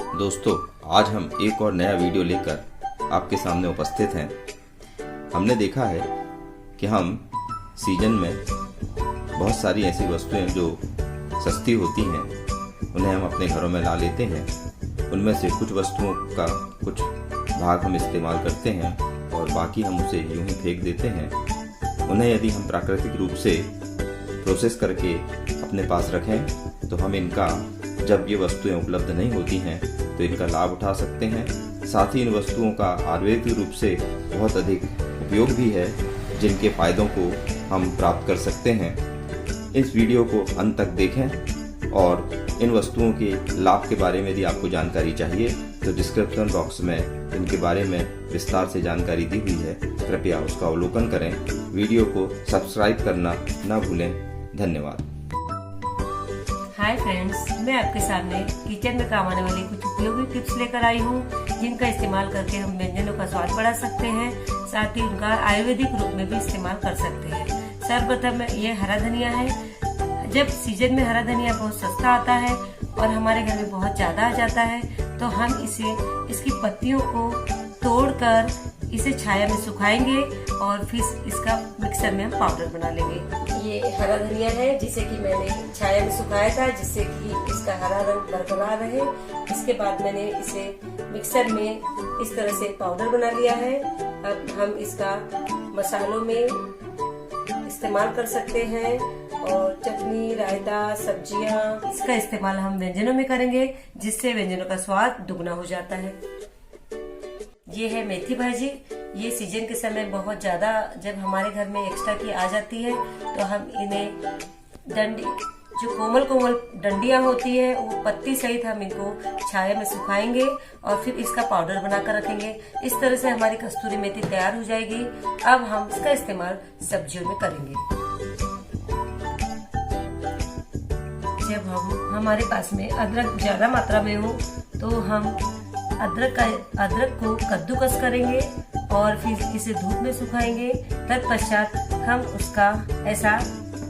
दोस्तों, आज हम एक और नया वीडियो लेकर आपके सामने उपस्थित हैं। हमने देखा है कि हम सीजन में बहुत सारी ऐसी वस्तुएं जो सस्ती होती हैं उन्हें हम अपने घरों में ला लेते हैं। उनमें से कुछ वस्तुओं का कुछ भाग हम इस्तेमाल करते हैं और बाकी हम उसे यूं ही फेंक देते हैं। उन्हें यदि हम प्राकृतिक रूप से प्रोसेस करके अपने पास रखें तो हम इनका, जब ये वस्तुएं उपलब्ध नहीं होती हैं, तो इनका लाभ उठा सकते हैं। साथ ही इन वस्तुओं का आयुर्वेदिक रूप से बहुत अधिक उपयोग भी है, जिनके फायदों को हम प्राप्त कर सकते हैं। इस वीडियो को अंत तक देखें और इन वस्तुओं के लाभ के बारे में यदि आपको जानकारी चाहिए तो डिस्क्रिप्शन बॉक्स में इनके बारे में विस्तार से जानकारी दी हुई है, कृपया उसका अवलोकन करें। वीडियो को सब्सक्राइब करना न भूलें। धन्यवाद। हाय फ्रेंड्स, मैं आपके सामने किचन में काम आने वाली कुछ उपयोगी टिप्स लेकर आई हूँ, जिनका इस्तेमाल करके हम व्यंजनों का स्वाद बढ़ा सकते हैं, साथ ही उनका आयुर्वेदिक रूप में भी इस्तेमाल कर सकते हैं। सर्वप्रथम ये हरा धनिया है। जब सीजन में हरा धनिया बहुत सस्ता आता है और हमारे घर में बहुत ज्यादा आ जाता है, तो हम इसकी पत्तियों को तोड़कर इसे छाया में सुखाएंगे और फिर इसका मिक्सर में हम पाउडर बना लेंगे। ये हरा धनिया है जिसे कि मैंने छाया में सुखाया था, जिससे कि इसका हरा रंग बरकरार रहे। इसके बाद मैंने इसे मिक्सर में इस तरह से पाउडर बना लिया है। अब हम इसका मसालों में इस्तेमाल कर सकते हैं और चटनी, रायता, सब्जियां, इसका इस्तेमाल हम व्यंजनों में करेंगे, जिससे व्यंजनों का स्वाद दुगना हो जाता है। ये है मेथी भाजी। ये सीजन के समय बहुत ज्यादा जब हमारे घर में एक्स्ट्रा की आ जाती है, तो हम इन्हें जो कोमल कोमल डंडियां होती है, वो पत्ती सहित हम इनको छाया में सुखाएंगे और फिर इसका पाउडर बनाकर रखेंगे। इस तरह से हमारी कस्तूरी मेथी तैयार हो जाएगी। अब हम इसका इस्तेमाल सब्जियों में करेंगे। जब हमारे पास में अदरक ज्यादा मात्रा में हो तो हम अदरक को कद्दूकस करेंगे और फिर इसे धूप में सुखाएंगे। तत्पश्चात हम उसका ऐसा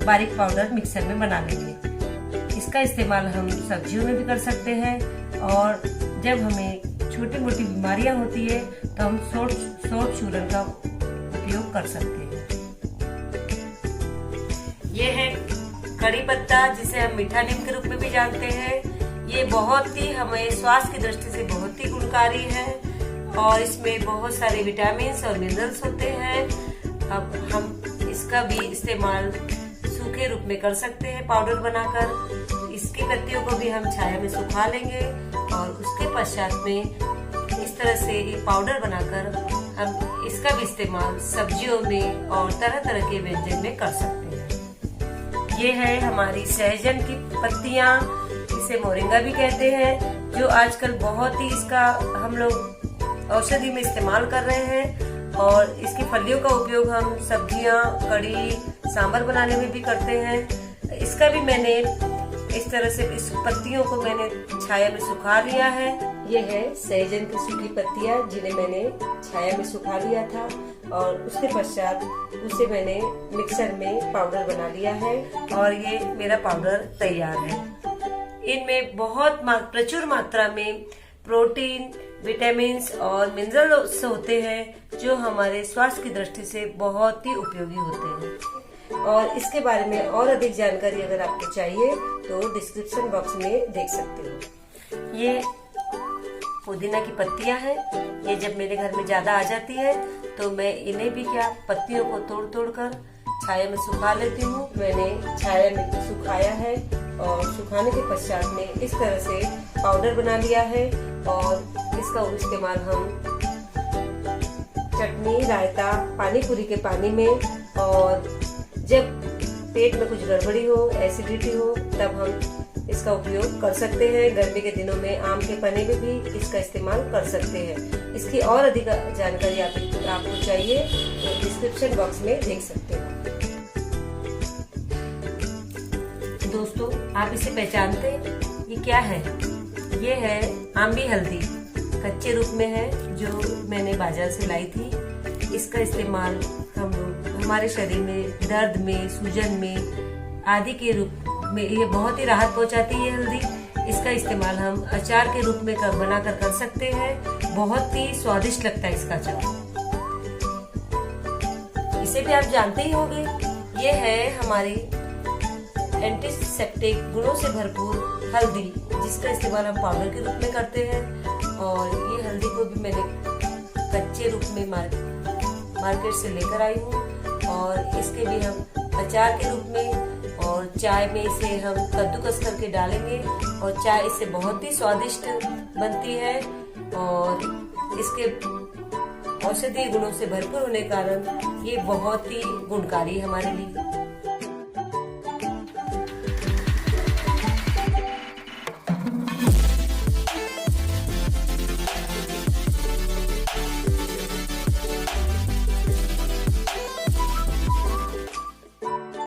बारीक पाउडर मिक्सर में बना लेंगे। इसका इस्तेमाल हम सब्जियों में भी कर सकते हैं और जब हमें छोटी मोटी बीमारियां होती है तो हम सोंठ चूर्ण का उपयोग कर सकते हैं। ये है कड़ी पत्ता, जिसे हम मीठा नीम के रूप में भी जानते हैं। ये बहुत ही हमें स्वास्थ्य की दृष्टि से बहुत ही गुणकारी है और इसमें बहुत सारे विटामिन और मिनरल्स होते हैं। अब हम इसका भी इस्तेमाल सूखे रूप में कर सकते हैं पाउडर बनाकर। इसकी पत्तियों को भी हम छाया में सुखा लेंगे और उसके पश्चात में इस तरह से ये पाउडर बनाकर हम इसका भी इस्तेमाल सब्जियों में और तरह तरह के व्यंजन में कर सकते हैं। ये है हमारी सहजन की पत्तियां, इसे मोरिंगा भी कहते हैं, जो आजकल बहुत ही इसका हम लोग औषधि में इस्तेमाल कर रहे हैं और इसकी फलियों का उपयोग हम सब्जियां, कड़ी, सांभर बनाने में भी करते हैं। इसका भी मैंने इस तरह से इस पत्तियों को मैंने छाया में सुखा लिया है। ये है सहजन की सूखी पत्तियां, जिन्हें मैंने छाया में सुखा लिया था और उसके पश्चात उसे मैंने मिक्सर में पाउडर बना लिया है और ये मेरा पाउडर तैयार है। इनमें बहुत प्रचुर मात्रा में प्रोटीन, विटामिन और मिनरल्स होते हैं, जो हमारे स्वास्थ्य की दृष्टि से बहुत ही उपयोगी होते हैं। और इसके बारे में और अधिक जानकारी अगर आपको चाहिए तो डिस्क्रिप्शन बॉक्स में देख सकते हो। ये पुदीना की पत्तियां हैं। ये जब मेरे घर में ज्यादा आ जाती है तो मैं इन्हें भी पत्तियों को तोड़ कर छाया में सुखा लेती हूँ। मैंने छाया में सुखाया है और सुखाने के पश्चात में इस तरह से पाउडर बना लिया है और इसका इस्तेमाल हम चटनी, रायता, पानी पूरी के पानी में, और जब पेट में कुछ गड़बड़ी हो, एसिडिटी हो, तब हम इसका उपयोग कर सकते हैं। गर्मी के दिनों में आम के पन्ने में भी इसका इस्तेमाल कर सकते हैं। इसकी और अधिक जानकारी आपको चाहिए तो डिस्क्रिप्शन बॉक्स में देख सकते हैं। दोस्तों, आप इसे पहचानते हैं? ये क्या है? ये है आंबी हल्दी, कच्चे रूप में है, जो मैंने बाजार से लाई थी। इसका इस्तेमाल हम लोग हमारे शरीर में दर्द में, सूजन में आदि के रूप में ये बहुत ही राहत पहुंचाती है हल्दी। इसका इस्तेमाल हम अचार के रूप में बनाकर कर सकते हैं। बहुत ही स्वादिष्ट लगता है इसका अचार। इसे भी आप जानते ही होंगे, ये है हमारी एंटीसेप्टिक गुणों से भरपूर हल्दी, जिसका इस्तेमाल हम पाउडर के रूप में करते हैं। और ये हल्दी को भी मैंने कच्चे रूप में मार्केट से लेकर आई हूँ, और इसके भी हम अचार के रूप में और चाय में इसे हम कद्दूकस करके डालेंगे, और चाय इससे बहुत ही स्वादिष्ट बनती है। और इसके औषधीय गुणों से भरपूर होने के कारण ये बहुत ही गुणकारी है हमारे लिए।